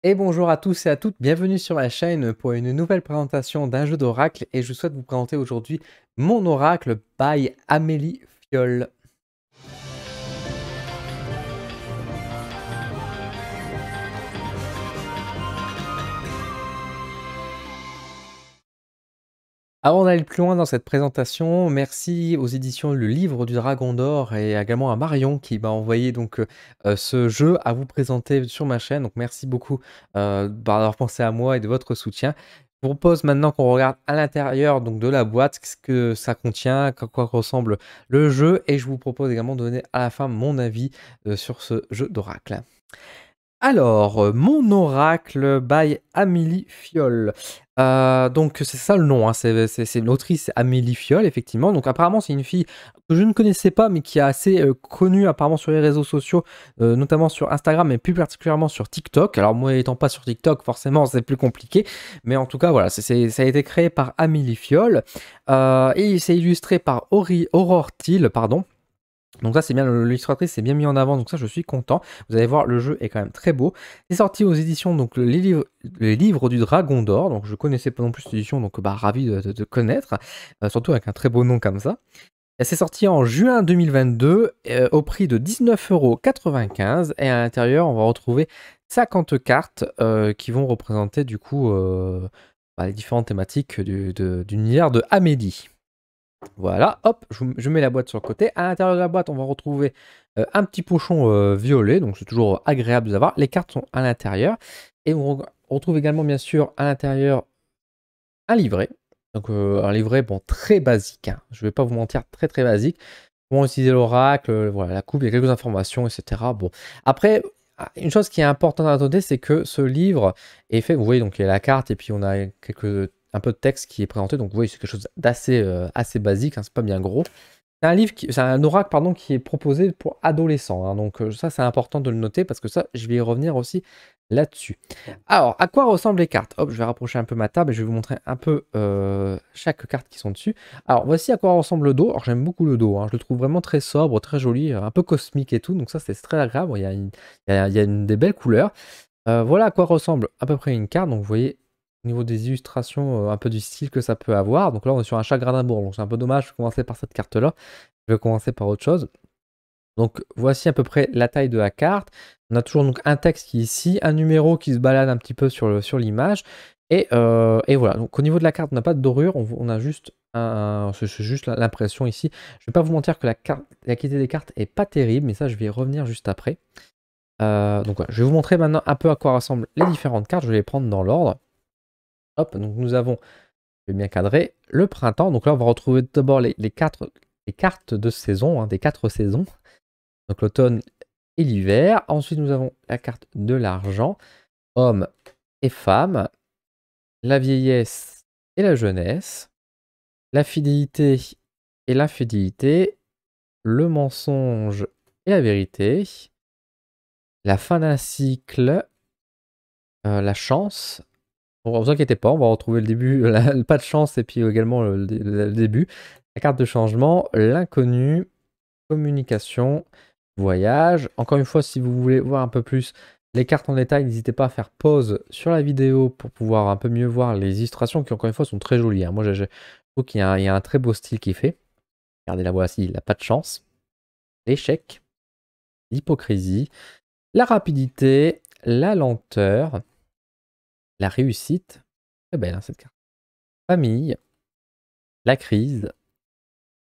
Et bonjour à tous et à toutes, bienvenue sur ma chaîne pour une nouvelle présentation d'un jeu d'oracle et je souhaite vous présenter aujourd'hui mon oracle by Amélie Fiol. Avant d'aller plus loin dans cette présentation, merci aux éditions Le Livre du Dragon d'Or et également à Marion qui m'a envoyé donc ce jeu à vous présenter sur ma chaîne. Donc merci beaucoup d'avoir pensé à moi et de votre soutien. Je vous propose maintenant qu'on regarde à l'intérieur donc de la boîte ce que ça contient, à quoi ressemble le jeu, et je vous propose également de donner à la fin mon avis sur ce jeu d'oracle. Alors, mon oracle by Amélie Fiol. Donc c'est ça le nom, hein, c'est l'autrice Amélie Fiol, effectivement. Donc apparemment, c'est une fille que je ne connaissais pas, mais qui est assez connue apparemment sur les réseaux sociaux, notamment sur Instagram, mais plus particulièrement sur TikTok. Alors moi, étant pas sur TikTok, forcément, c'est plus compliqué. Mais en tout cas, voilà, ça a été créé par Amélie Fiol. Et c'est illustré par Aurore Thiel, pardon. Donc ça, c'est bien, l'illustratrice s'est bien mis en avant, donc ça, je suis content. Vous allez voir, le jeu est quand même très beau. C'est sorti aux éditions, donc les livres du Dragon d'Or. Donc je connaissais pas non plus cette édition, donc bah, ravi de connaître, surtout avec un très beau nom comme ça. C'est sorti en juin 2022 au prix de 19,95 € et à l'intérieur, on va retrouver 50 cartes qui vont représenter du coup bah, les différentes thématiques d'univers de Amélie. Voilà, hop, je mets la boîte sur le côté. À l'intérieur de la boîte, on va retrouver un petit pochon violet, donc c'est toujours agréable de l'avoir. Les cartes sont à l'intérieur. Et on retrouve également, bien sûr, à l'intérieur un livret. Donc un livret, bon, très basique, hein. Je ne vais pas vous mentir, très très basique. Comment utiliser l'oracle, voilà, la coupe, il y a quelques informations, etc. Bon, après, une chose qui est importante à noter, c'est que ce livre est fait, vous voyez, donc il y a la carte et puis on a un peu de texte qui est présenté, donc vous voyez, c'est quelque chose d'assez assez basique, hein, c'est pas bien gros. C'est un oracle pardon, qui est proposé pour adolescents, hein, donc ça c'est important de le noter parce que ça, je vais y revenir aussi là-dessus. Alors, à quoi ressemblent les cartes? Hop, je vais rapprocher un peu ma table et je vais vous montrer un peu chaque carte qui sont dessus. Alors, voici à quoi ressemble le dos. Alors, j'aime beaucoup le dos, hein. Je le trouve vraiment très sobre, très joli, un peu cosmique et tout, donc ça c'est très agréable. Il y a des belles couleurs. Voilà à quoi ressemble à peu près une carte. Donc, vous voyez, au niveau des illustrations, un peu du style que ça peut avoir. Donc là, on est sur un chagrin d'amour, donc c'est un peu dommage de commencer par cette carte-là. Je vais commencer par autre chose. Donc voici à peu près la taille de la carte. On a toujours donc un texte qui est ici, un numéro qui se balade un petit peu sur l'image. Et voilà, donc au niveau de la carte, on n'a pas de dorure, on a juste c'est juste l'impression ici. Je ne vais pas vous mentir que la qualité des cartes est pas terrible, mais ça je vais y revenir juste après. Donc voilà, je vais vous montrer maintenant un peu à quoi ressemblent les différentes cartes, je vais les prendre dans l'ordre. Hop, donc nous avons, je vais bien cadrer, le printemps. Donc là on va retrouver d'abord les cartes de saison, hein, des 4 saisons. Donc l'automne et l'hiver. Ensuite, nous avons la carte de l'argent, hommes et femmes, la vieillesse et la jeunesse, la fidélité et l'infidélité, le mensonge et la vérité, la fin d'un cycle, la chance. Bon, vous inquiétez pas, on va retrouver le début, pas de chance et puis également le début. La carte de changement, l'inconnu, communication, voyage. Encore une fois, si vous voulez voir un peu plus les cartes en détail, n'hésitez pas à faire pause sur la vidéo pour pouvoir un peu mieux voir les illustrations qui, encore une fois, sont très jolies, hein. Moi, je trouve qu'il y a un très beau style qui est fait. Regardez la voici, il n'a pas de chance. L'échec, l'hypocrisie, la rapidité, la lenteur, la réussite. Très belle, hein, cette carte. Famille, la crise,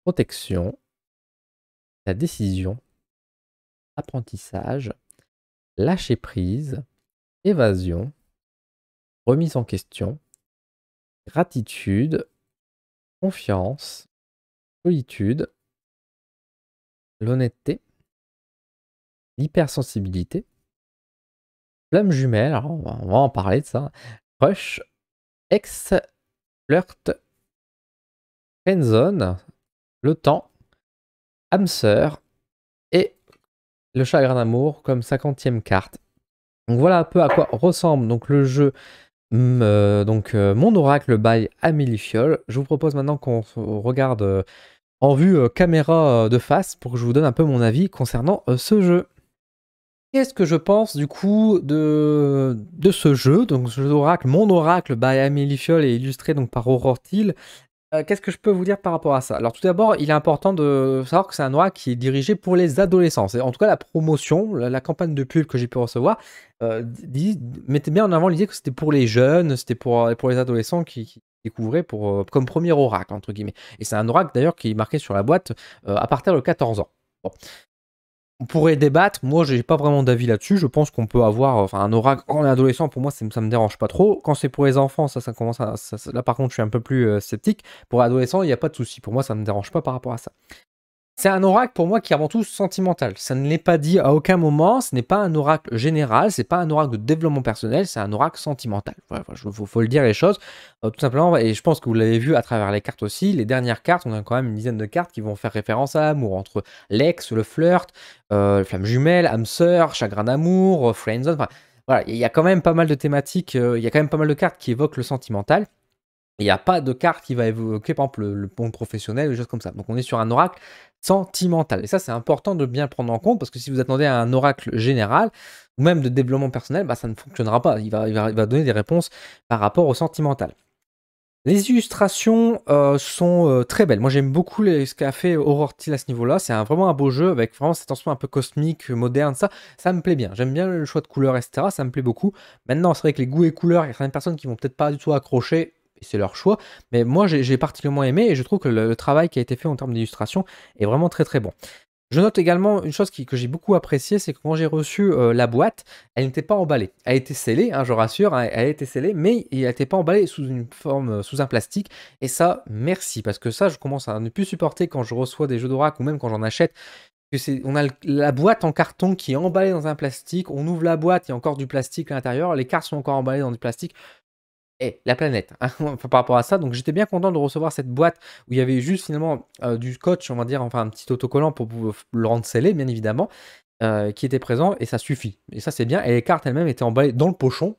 protection, la décision, apprentissage, lâcher prise, évasion, remise en question, gratitude, confiance, solitude, l'honnêteté, l'hypersensibilité, flamme jumelle, alors on va en parler de ça, crush, ex, flirt, friendzone, le temps, âme sœur et le chagrin d'amour comme 50e carte. Donc voilà un peu à quoi ressemble donc le jeu, Mon Oracle by Amélie Fiol. Je vous propose maintenant qu'on regarde en vue caméra de face pour que je vous donne un peu mon avis concernant ce jeu. Qu'est-ce que je pense du coup de ce jeu? Donc ce jeu d'oracle, mon oracle by Amélie Fiol et illustré donc par Aurore Thiel. Qu'est-ce que je peux vous dire par rapport à ça? Alors tout d'abord, il est important de savoir que c'est un oracle qui est dirigé pour les adolescents. C'est en tout cas la promotion, la campagne de pub que j'ai pu recevoir, mettait bien en avant l'idée que c'était pour les jeunes, c'était pour les adolescents qui découvraient comme premier oracle entre guillemets. Et c'est un oracle d'ailleurs qui est marqué sur la boîte, à partir de 14 ans. Bon. On pourrait débattre, moi j'ai pas vraiment d'avis là-dessus, je pense qu'on peut avoir, enfin un oracle quand on est adolescent, pour moi ça me dérange pas trop. Quand c'est pour les enfants, ça commence à là par contre je suis un peu plus, sceptique. Pour l'adolescent, il y a pas de souci. Pour moi ça me dérange pas par rapport à ça. C'est un oracle pour moi qui est avant tout sentimental. Ça ne l'est pas dit à aucun moment, ce n'est pas un oracle général, c'est pas un oracle de développement personnel, c'est un oracle sentimental. Voilà, faut le dire les choses, tout simplement. Et je pense que vous l'avez vu à travers les cartes aussi. Les dernières cartes, on a quand même une dizaine de cartes qui vont faire référence à l'amour, entre l'ex, le flirt, flamme jumelle, âme sœur, chagrin d'amour, friendzone. Enfin, voilà, il y a quand même pas mal de thématiques, il y a quand même pas mal de cartes qui évoquent le sentimental. Il n'y a pas de carte qui va évoquer, par exemple, le monde professionnel ou des choses comme ça. Donc on est sur un oracle sentimental. Et ça, c'est important de bien le prendre en compte, parce que si vous attendez à un oracle général, ou même de développement personnel, bah, ça ne fonctionnera pas. Il va donner des réponses par rapport au sentimental. Les illustrations sont très belles. Moi, j'aime beaucoup ce qu'a fait Aurore Thiel à ce niveau-là. C'est vraiment un beau jeu avec vraiment cette tension un peu cosmique, moderne. Ça me plaît bien. J'aime bien le choix de couleurs, etc. Ça me plaît beaucoup. Maintenant, c'est vrai que les goûts et couleurs, il y a certaines personnes qui vont peut-être pas du tout accrocher. Et c'est leur choix. Mais moi, j'ai particulièrement aimé et je trouve que le travail qui a été fait en termes d'illustration est vraiment très très bon. Je note également une chose que j'ai beaucoup appréciée, c'est que quand j'ai reçu la boîte, elle n'était pas emballée. Elle était scellée, hein, je rassure, hein, elle était scellée, mais elle n'était pas emballée sous une forme, sous un plastique. Et ça, merci, parce que ça, je commence à ne plus supporter quand je reçois des jeux d'oracle ou même quand j'en achète. On a la boîte en carton qui est emballée dans un plastique, on ouvre la boîte, il y a encore du plastique à l'intérieur, les cartes sont encore emballées dans du plastique. Et la planète, hein, enfin, par rapport à ça. Donc j'étais bien content de recevoir cette boîte où il y avait juste finalement du scotch, on va dire, enfin un petit autocollant pour le rendre scellé, bien évidemment, qui était présent et ça suffit. Et ça c'est bien. Et les cartes elles-mêmes étaient emballées dans le pochon,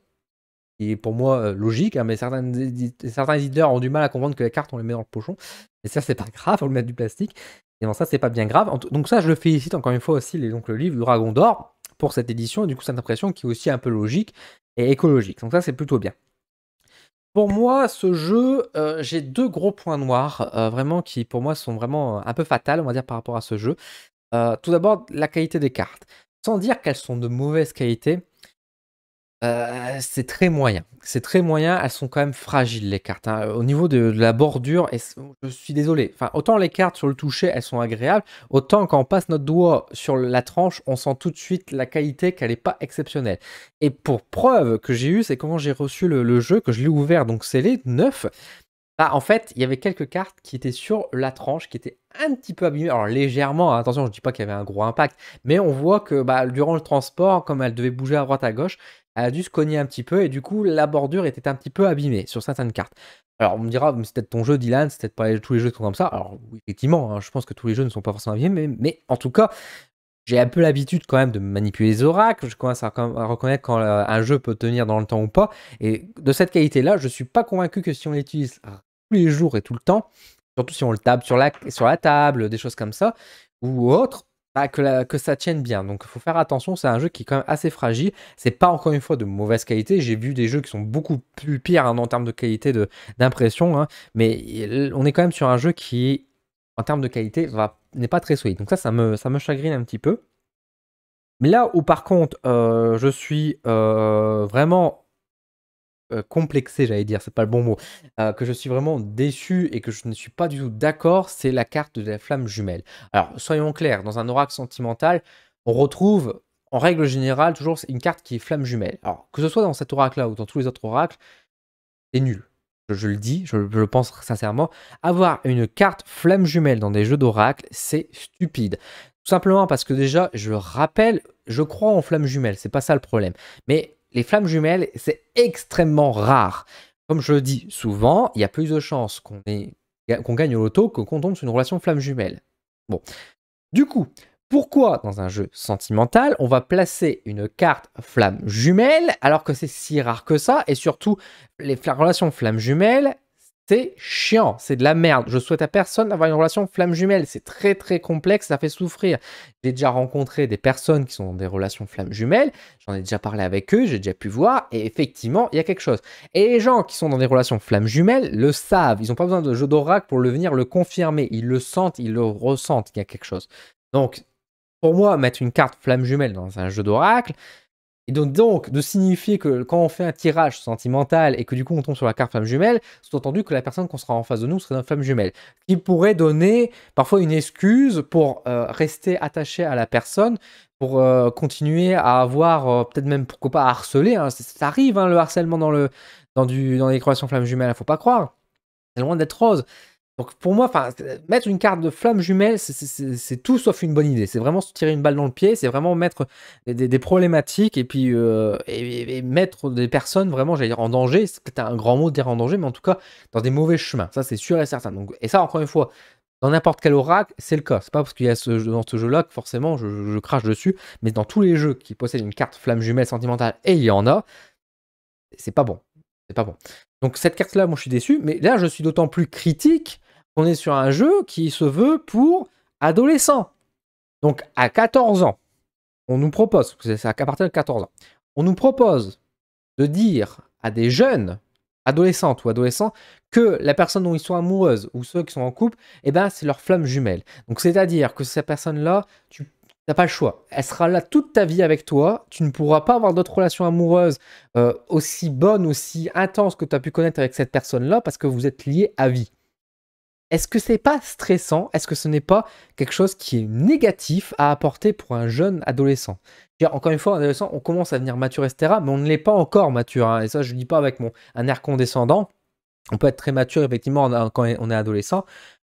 qui est pour moi logique, hein, mais certains éditeurs ont du mal à comprendre que les cartes on les met dans le pochon. Et ça c'est pas grave, on le met du plastique. Et bon, ça c'est pas bien grave. Donc ça je le félicite encore une fois aussi, donc le livre du Dragon d'Or pour cette édition et du coup cette impression qui est aussi un peu logique et écologique. Donc ça c'est plutôt bien. Pour moi, ce jeu, j'ai 2 gros points noirs, vraiment qui pour moi sont vraiment un peu fatals, on va dire, par rapport à ce jeu. Tout d'abord, la qualité des cartes. Sans dire qu'elles sont de mauvaise qualité, c'est très moyen. C'est très moyen, elles sont quand même fragiles les cartes, hein. Au niveau de la bordure et je suis désolé, enfin, autant les cartes sur le toucher, elles sont agréables, autant quand on passe notre doigt sur la tranche, on sent tout de suite la qualité qu'elle est pas exceptionnelle. Et pour preuve que j'ai eu, c'est quand j'ai reçu le jeu, que je l'ai ouvert, donc scellé, neuf, bah, en fait, il y avait quelques cartes qui étaient sur la tranche, qui étaient un petit peu abîmées. Alors légèrement, hein, attention, je dis pas qu'il y avait un gros impact, mais on voit que bah, durant le transport, comme elle devait bouger à droite à gauche, elle a dû se cogner un petit peu et du coup, la bordure était un petit peu abîmée sur certaines cartes. Alors on me dira, mais c'est peut-être ton jeu, Dylan, c'est peut-être pas tous les jeux qui sont comme ça. Alors oui, effectivement, hein, je pense que tous les jeux ne sont pas forcément abîmés, mais en tout cas, j'ai un peu l'habitude quand même de manipuler les oracles. Je commence à reconnaître quand un jeu peut tenir dans le temps ou pas. Et de cette qualité-là, je suis pas convaincu que si on l'utilise tous les jours et tout le temps, surtout si on le tape sur la table, des choses comme ça, ou autre, bah, que ça tienne bien. Donc il faut faire attention, c'est un jeu qui est quand même assez fragile. C'est pas encore une fois de mauvaise qualité. J'ai vu des jeux qui sont beaucoup plus pires hein, en termes de qualité d'impression, hein, mais on est quand même sur un jeu qui, en termes de qualité, n'est pas très solide. Donc ça me chagrine un petit peu. Mais là où par contre, je suis vraiment complexé, j'allais dire, c'est pas le bon mot, que je suis vraiment déçu et que je ne suis pas du tout d'accord, c'est la carte de la flamme jumelle. Alors, soyons clairs, dans un oracle sentimental, on retrouve, en règle générale, toujours une carte qui est flamme jumelle. Alors, que ce soit dans cet oracle-là ou dans tous les autres oracles, c'est nul. Je le dis, je le pense sincèrement. Avoir une carte flamme jumelle dans des jeux d'oracle, c'est stupide. Tout simplement parce que déjà, je rappelle, je crois en flamme jumelle, c'est pas ça le problème. Mais les flammes jumelles, c'est extrêmement rare. Comme je le dis souvent, il y a plus de chances qu'on gagne au loto que qu'on tombe sur une relation flamme jumelle. Bon. Du coup, pourquoi dans un jeu sentimental, on va placer une carte flamme jumelle alors que c'est si rare que ça et surtout, les relations flamme jumelle, C'est chiant, c'est de la merde. Je souhaite à personne d'avoir une relation flamme jumelle. C'est très, très complexe, ça fait souffrir. J'ai déjà rencontré des personnes qui sont dans des relations flamme jumelles. J'en ai déjà parlé avec eux, j'ai déjà pu voir et effectivement, il y a quelque chose. Et les gens qui sont dans des relations flamme jumelles le savent. Ils ont pas besoin de jeu d'oracle pour le venir le confirmer. Ils le sentent, ils le ressentent qu'il y a quelque chose. Donc, pour moi, mettre une carte flamme jumelle dans un jeu d'oracle, et donc, de signifier que quand on fait un tirage sentimental et que du coup on tombe sur la carte flamme jumelle, sous-entendu que la personne qu'on sera en face de nous serait une flamme jumelle. Ce qui pourrait donner parfois une excuse pour rester attaché à la personne, pour continuer à avoir, peut-être même pourquoi pas harceler. Hein. Ça arrive, hein, le harcèlement dans les relations flamme jumelle, faut pas croire. C'est loin d'être rose. Donc pour moi, mettre une carte de flamme jumelle, c'est tout sauf une bonne idée. C'est vraiment se tirer une balle dans le pied, c'est vraiment mettre des problématiques et puis et mettre des personnes vraiment, j'allais dire, en danger. C'est peut-être un grand mot de dire en danger, mais en tout cas dans des mauvais chemins. Ça, c'est sûr et certain. Donc, et ça, encore une fois, dans n'importe quel oracle, c'est le cas. C'est pas parce qu'il y a dans ce jeu-là que forcément je crache dessus, mais dans tous les jeux qui possèdent une carte flamme jumelle sentimentale, et il y en a, c'est pas bon. C'est pas bon. Donc cette carte-là, moi je suis déçu, mais là je suis d'autant plus critique qu'on est sur un jeu qui se veut pour adolescents. Donc à 14 ans, on nous propose, c'est à partir de 14 ans, on nous propose de dire à des jeunes, adolescentes ou adolescents, que la personne dont ils sont amoureuses ou ceux qui sont en couple, eh ben, c'est leur flamme jumelle. Donc c'est-à-dire que cette personne-là, tu n'as pas le choix. Elle sera là toute ta vie avec toi. Tu ne pourras pas avoir d'autres relations amoureuses aussi bonnes, aussi intenses que tu as pu connaître avec cette personne-là parce que vous êtes liés à vie. Est-ce que c'est pas stressant? Est-ce que ce n'est pas quelque chose qui est négatif à apporter pour un jeune adolescent? Encore une fois, un adolescent, on commence à devenir mature, etc., mais on ne l'est pas encore mature. Hein, et ça, je ne dis pas avec un air condescendant. On peut être très mature, effectivement, quand on est adolescent.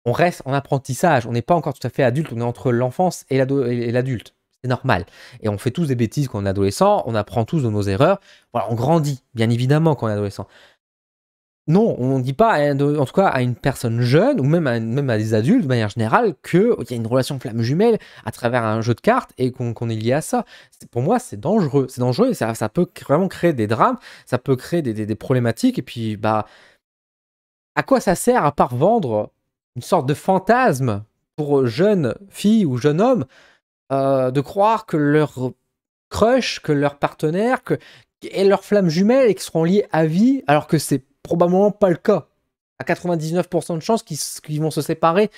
On reste en apprentissage. On n'est pas encore tout à fait adulte. On est entre l'enfance et l'adulte. C'est normal. Et on fait tous des bêtises quand on est adolescent. On apprend tous de nos erreurs. Voilà, on grandit, bien évidemment, quand on est adolescent. Non, on ne dit pas, en tout cas à une personne jeune, ou même à des adultes de manière générale, qu'il y a une relation flamme jumelle à travers un jeu de cartes et qu'on est lié à ça. Pour moi, c'est dangereux. C'est dangereux et ça peut vraiment créer des drames, ça peut créer des problématiques. Et puis, bah, à quoi ça sert à part vendre une sorte de fantasme pour jeunes filles ou jeunes hommes de croire que leur crush, que leur partenaire, est leur flamme jumelle et qu'ils seront liés à vie, alors que c'est probablement pas le cas. À 99% de chances qu'ils vont se séparer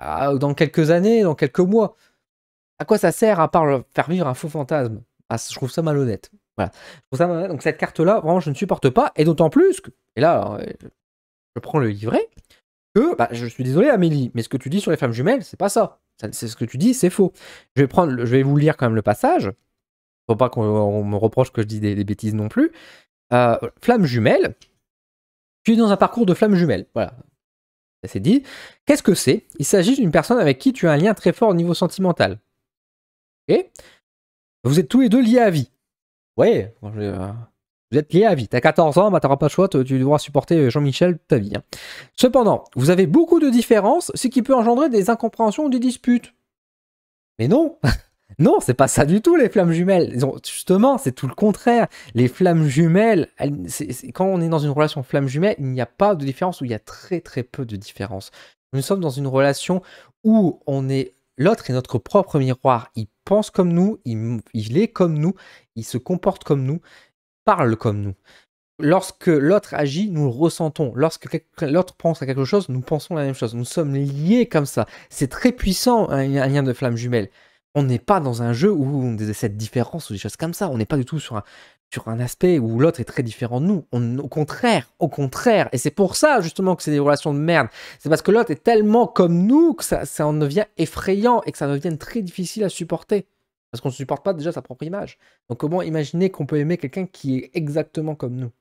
dans quelques années, dans quelques mois. À quoi ça sert à part leur faire vivre un faux fantasme? Je trouve ça malhonnête. Voilà. Je trouve ça malhonnête. Donc cette carte-là, vraiment, je ne supporte pas. Et d'autant plus que, et là, je prends le livret, que, bah, je suis désolé Amélie, mais ce que tu dis sur les flammes jumelles, c'est pas ça. C'est ce que tu dis, c'est faux. Je vais vous lire quand même le passage. Faut pas qu'on me reproche que je dis des bêtises non plus. Flamme jumelle. Tu es dans un parcours de flamme jumelle. Voilà. Ça c'est dit. Qu'est-ce que c'est? Il s'agit d'une personne avec qui tu as un lien très fort au niveau sentimental. Et vous êtes tous les deux liés à vie. Ouais. Vous êtes liés à vie. T'as 14 ans, bah t'auras pas le choix, tu devras supporter Jean-Michel toute ta vie. Hein. Cependant, vous avez beaucoup de différences, ce qui peut engendrer des incompréhensions ou des disputes. Mais non. Non, c'est pas ça du tout, les flammes jumelles. Justement, c'est tout le contraire. Les flammes jumelles, quand on est dans une relation flamme jumelle, il n'y a pas de différence ou il y a très très peu de différence. Nous sommes dans une relation où l'autre est notre propre miroir. Il pense comme nous, il est comme nous, il se comporte comme nous, parle comme nous. Lorsque l'autre agit, nous le ressentons. Lorsque l'autre pense à quelque chose, nous pensons la même chose. Nous sommes liés comme ça. C'est très puissant, un lien de flamme jumelle. On n'est pas dans un jeu où on a cette différence ou des choses comme ça. On n'est pas du tout sur un aspect où l'autre est très différent de nous. Au contraire. Et c'est pour ça, justement, que c'est des relations de merde. C'est parce que l'autre est tellement comme nous que ça en devient effrayant et que ça devient très difficile à supporter. Parce qu'on ne supporte pas déjà sa propre image. Donc comment imaginer qu'on peut aimer quelqu'un qui est exactement comme nous?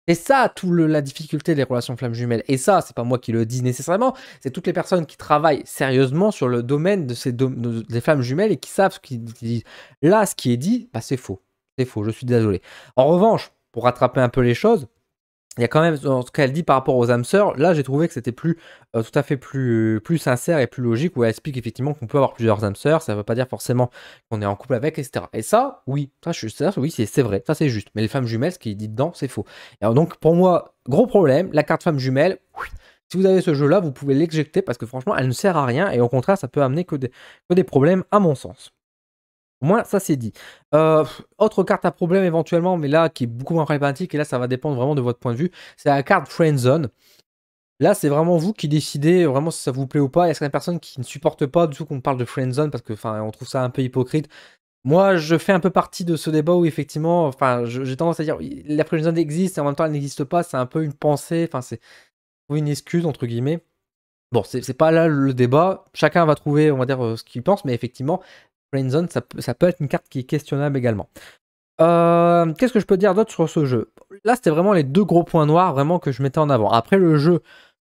C'est ça, la difficulté des relations flammes jumelles. Et ça, c'est pas moi qui le dis nécessairement, c'est toutes les personnes qui travaillent sérieusement sur le domaine des flammes jumelles et qui savent ce qu'ils disent. Là, ce qui est dit, bah, c'est faux. C'est faux, je suis désolé. En revanche, pour rattraper un peu les choses, il y a quand même, en tout cas, elle dit par rapport aux âmes sœurs, là j'ai trouvé que c'était tout à fait plus sincère et plus logique, où elle explique effectivement qu'on peut avoir plusieurs âmes sœurs, ça ne veut pas dire forcément qu'on est en couple avec, etc. Et ça, oui, oui, c'est vrai, ça c'est juste. Mais les femmes jumelles, ce qui est dit dedans, c'est faux. Et alors, donc pour moi, gros problème, la carte femme jumelle, Si vous avez ce jeu-là, vous pouvez l'éjecter parce que franchement, elle ne sert à rien et au contraire, ça peut amener que des problèmes à mon sens. Au moins, ça c'est dit. Autre carte à problème éventuellement, mais là qui est beaucoup moins problématique et là ça va dépendre vraiment de votre point de vue, c'est la carte Friendzone. Là, c'est vraiment vous qui décidez vraiment si ça vous plaît ou pas. Il y a certaines personnes qui ne supportent pas du tout qu'on parle de friendzone parce que, enfin, on trouve ça un peu hypocrite. Moi, je fais un peu partie de ce débat où effectivement, enfin, j'ai tendance à dire oui, la friendzone existe et en même temps elle n'existe pas. C'est un peu une pensée, enfin, c'est une excuse entre guillemets. Bon, c'est pas là le débat. Chacun va trouver, on va dire, ce qu'il pense, mais effectivement, friendzone, ça peut être une carte qui est questionnable également. Qu'est-ce que je peux dire d'autre sur ce jeu? Là, c'était vraiment les deux gros points noirs vraiment que je mettais en avant. Après, le jeu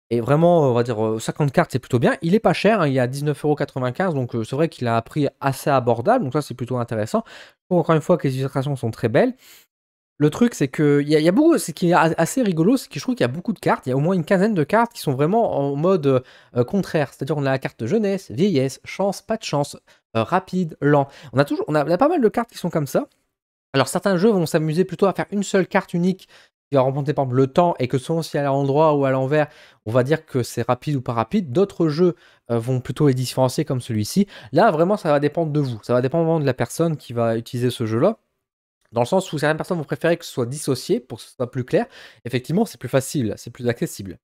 et vraiment, on va dire, 50 cartes, c'est plutôt bien. Il est pas cher, hein, il est à 19,95 €, donc c'est vrai qu'il a un prix assez abordable, donc ça, c'est plutôt intéressant. Encore une fois que les illustrations sont très belles. Le truc, c'est qu'il y a beaucoup ce qui est assez rigolo, c'est que je trouve qu'il y a beaucoup de cartes. Il y a au moins une quinzaine de cartes qui sont vraiment en mode, contraire. C'est-à-dire on a la carte jeunesse, vieillesse, chance, pas de chance, rapide, lent. On a pas mal de cartes qui sont comme ça. Alors certains jeux vont s'amuser plutôt à faire une seule carte unique qui va représenter par exemple le temps et que selon si elle est à l'endroit ou à l'envers, on va dire que c'est rapide ou pas rapide. D'autres jeux vont plutôt les différencier comme celui-ci. Là, vraiment, ça va dépendre de vous. Ça va dépendre vraiment de la personne qui va utiliser ce jeu-là. Dans le sens où certaines personnes vont préférer que ce soit dissocié pour que ce soit plus clair. Effectivement, c'est plus facile, c'est plus accessible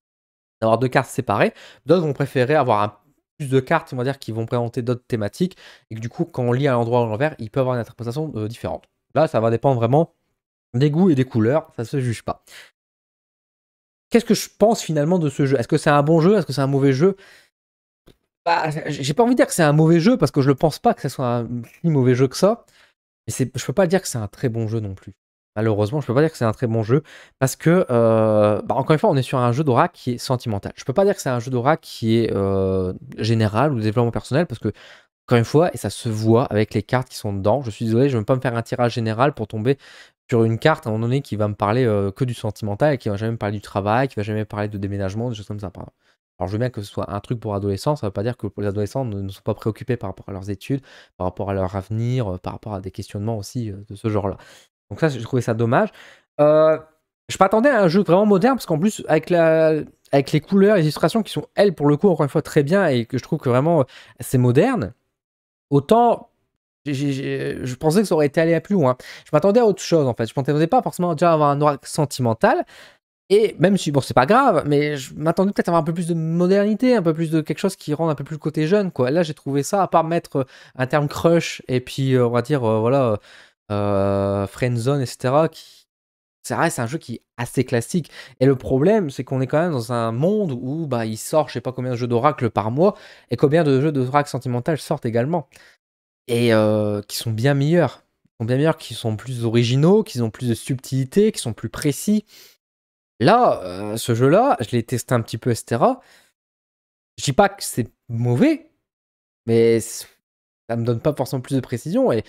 d'avoir deux cartes séparées. D'autres vont préférer avoir plus de cartes, on va dire, qui vont présenter d'autres thématiques et que du coup, quand on lit à l'endroit ou à l'envers, il peut avoir une interprétation différente. Là, ça va dépendre vraiment des goûts et des couleurs, ça se juge pas. Qu'est-ce que je pense finalement de ce jeu? Est-ce que c'est un bon jeu? Est-ce que c'est un mauvais jeu? Bah, j'ai pas envie de dire que c'est un mauvais jeu parce que je ne pense pas que ce soit un si mauvais jeu que ça. Mais je peux pas dire que c'est un très bon jeu non plus. Malheureusement, je peux pas dire que c'est un très bon jeu parce que, bah, encore une fois, on est sur un jeu d'aura qui est sentimental. Je peux pas dire que c'est un jeu d'aura qui est, général ou de développement personnel parce que, encore une fois, et ça se voit avec les cartes qui sont dedans, je suis désolé, je ne veux pas me faire un tirage général pour tomber sur une carte à un moment donné qui va me parler, que du sentimental et qui va jamais me parler du travail, qui va jamais me parler de déménagement, des choses comme ça, par exemple. Alors je veux bien que ce soit un truc pour adolescents, ça veut pas dire que pour les adolescents ne sont pas préoccupés par rapport à leurs études, par rapport à leur avenir, par rapport à des questionnements aussi, de ce genre-là. Donc ça, j'ai trouvé ça dommage. Heu, je m'attendais à un jeu vraiment moderne parce qu'en plus avec les couleurs, les illustrations qui sont, elles, pour le coup, encore une fois, très bien et que je trouve que vraiment, c'est moderne, autant je pensais que ça aurait été allé à plus loin. Je m'attendais à autre chose, en fait. Je m'attendais pas forcément déjà à avoir un oracle sentimental et même si bon, c'est pas grave, mais je m'attendais peut-être à avoir un peu plus de modernité, un peu plus de quelque chose qui rende un peu plus le côté jeune, quoi. Là, j'ai trouvé ça, à part mettre, un terme crush et puis, on va dire, voilà, friendzone et cetera, qui ça reste un jeu qui est assez classique et le problème, c'est qu'on est quand même dans un monde où, bah, il sort je sais pas combien de jeux d'oracle par mois et combien de jeux d'oracle sentimental sortent également et qui sont bien meilleurs. Qui sont bien meilleurs, qui sont plus originaux, qui ont plus de subtilité, qui sont plus précis. Là, ce jeu-là, je l'ai testé un petit peu et cetera. Je dis pas que c'est mauvais, mais ça me donne pas forcément plus de précision et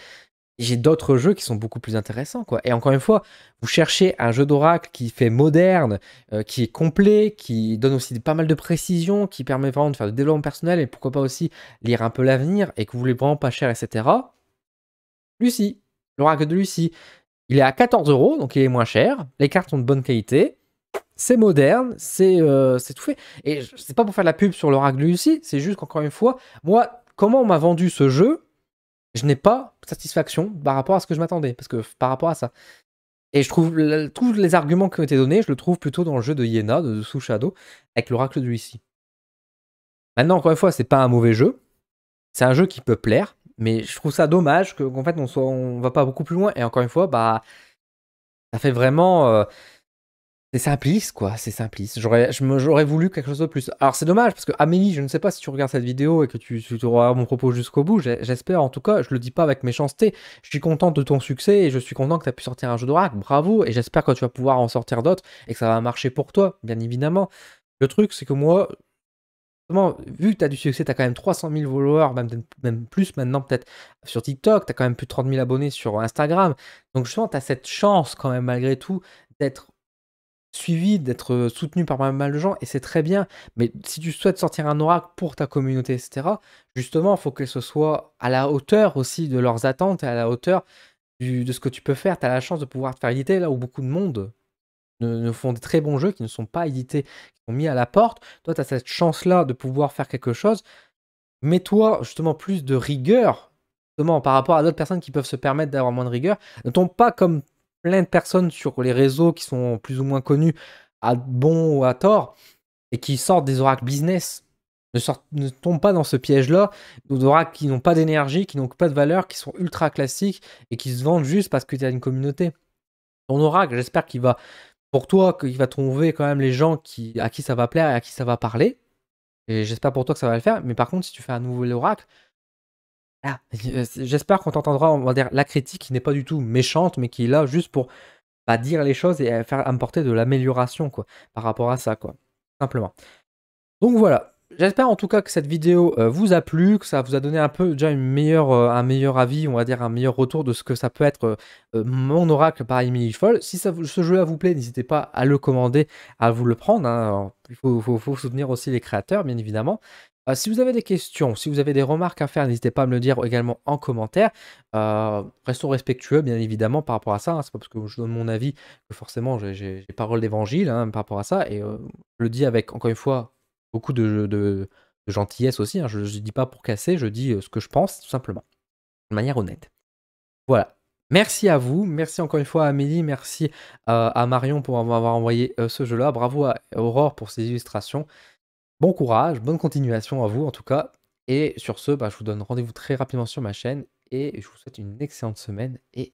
j'ai d'autres jeux qui sont beaucoup plus intéressants, quoi. Et encore une fois, vous cherchez un jeu d'oracle qui fait moderne, qui est complet, qui donne aussi pas mal de précision, qui permet vraiment de faire du développement personnel et pourquoi pas aussi lire un peu l'avenir et que vous voulez vraiment pas cher et cetera. Lucie, l'oracle de Lucie, il est à 14 €, donc il est moins cher. Les cartes sont de bonne qualité. C'est moderne, c'est tout fait. Et c'est pas pour faire de la pub sur l'oracle de Lucie, c'est juste qu'encore une fois, moi, comment on m'a vendu ce jeu, je n'ai pas satisfaction par rapport à ce que je m'attendais, parce que par rapport à ça. Et je trouve tous les arguments qui ont été donnés, je le trouve plutôt dans le jeu de Yena, de Sous Shadow, avec l'oracle de Lucie. Maintenant, encore une fois, c'est pas un mauvais jeu, c'est un jeu qui peut plaire, mais je trouve ça dommage qu'en fait, on va pas beaucoup plus loin. Et encore une fois, bah, ça fait vraiment, c'est simpliste, quoi, c'est simpliste. J'aurais voulu quelque chose de plus. Alors c'est dommage parce que Amélie, je ne sais pas si tu regardes cette vidéo et que tu auras mon propos jusqu'au bout, j'espère en tout cas, je le dis pas avec méchanceté. Je suis content de ton succès et je suis content que tu as pu sortir un jeu d'oracle, bravo, et j'espère que tu vas pouvoir en sortir d'autres et que ça va marcher pour toi, bien évidemment. Le truc, c'est que moi, justement, vu que tu as du succès, tu as quand même 300 000 followers, même plus maintenant peut-être sur TikTok, tu as quand même plus de 30 000 abonnés sur Instagram. Donc justement, tu as cette chance quand même malgré tout d'être suivi, d'être soutenu par pas mal de gens et c'est très bien. Mais si tu souhaites sortir un oracle pour ta communauté et cetera, justement, il faut que ce soit à la hauteur aussi de leurs attentes et à la hauteur de ce que tu peux faire. Tu as la chance de pouvoir te faire éditer là où beaucoup de monde ne font des très bons jeux qui ne sont pas édités, qui sont mis à la porte. Toi, tu as cette chance-là de pouvoir faire quelque chose. Mets-toi justement plus de rigueur, justement par rapport à d'autres personnes qui peuvent se permettre d'avoir moins de rigueur. Ne tombe pas comme plein de personnes sur les réseaux qui sont plus ou moins connus, à bon ou à tort, et qui sortent des oracles business. Ne tombe pas dans ce piège-là, d'oracles qui n'ont pas d'énergie, qui n'ont pas de valeur, qui sont ultra classiques et qui se vendent juste parce que tu as une communauté. Ton oracle, j'espère qu'il va, pour toi, qu'il va trouver quand même les gens à qui ça va plaire et à qui ça va parler. Et j'espère pour toi que ça va le faire. Mais par contre, si tu fais un nouvel oracle, là, j'espère qu'on t'entendra, on va dire, la critique qui n'est pas du tout méchante, mais qui est là juste pour dire les choses et faire apporter de l'amélioration, quoi, par rapport à ça, quoi. Simplement. Donc voilà, j'espère en tout cas que cette vidéo vous a plu, que ça vous a donné un peu déjà un meilleur avis, on va dire un meilleur retour de ce que ça peut être mon oracle par Emily Foll. Si ce jeu-là vous plaît, n'hésitez pas à le commander, à vous le prendre, hein. Alors, il faut soutenir aussi les créateurs, bien évidemment. Si vous avez des questions, si vous avez des remarques à faire, n'hésitez pas à me le dire également en commentaire. Restons respectueux, bien évidemment, par rapport à ça, hein. C'est pas parce que je donne mon avis que forcément j'ai parole d'évangile, hein, par rapport à ça. Et je le dis avec, encore une fois, beaucoup de gentillesse aussi, hein. Je ne dis pas pour casser, je dis ce que je pense, tout simplement, de manière honnête. Voilà. Merci à vous, merci encore une fois à Amélie, merci à Marion pour m'avoir envoyé ce jeu-là, bravo à Aurore pour ses illustrations. Bon courage, bonne continuation à vous en tout cas. Et sur ce, je vous donne rendez-vous très rapidement sur ma chaîne et je vous souhaite une excellente semaine et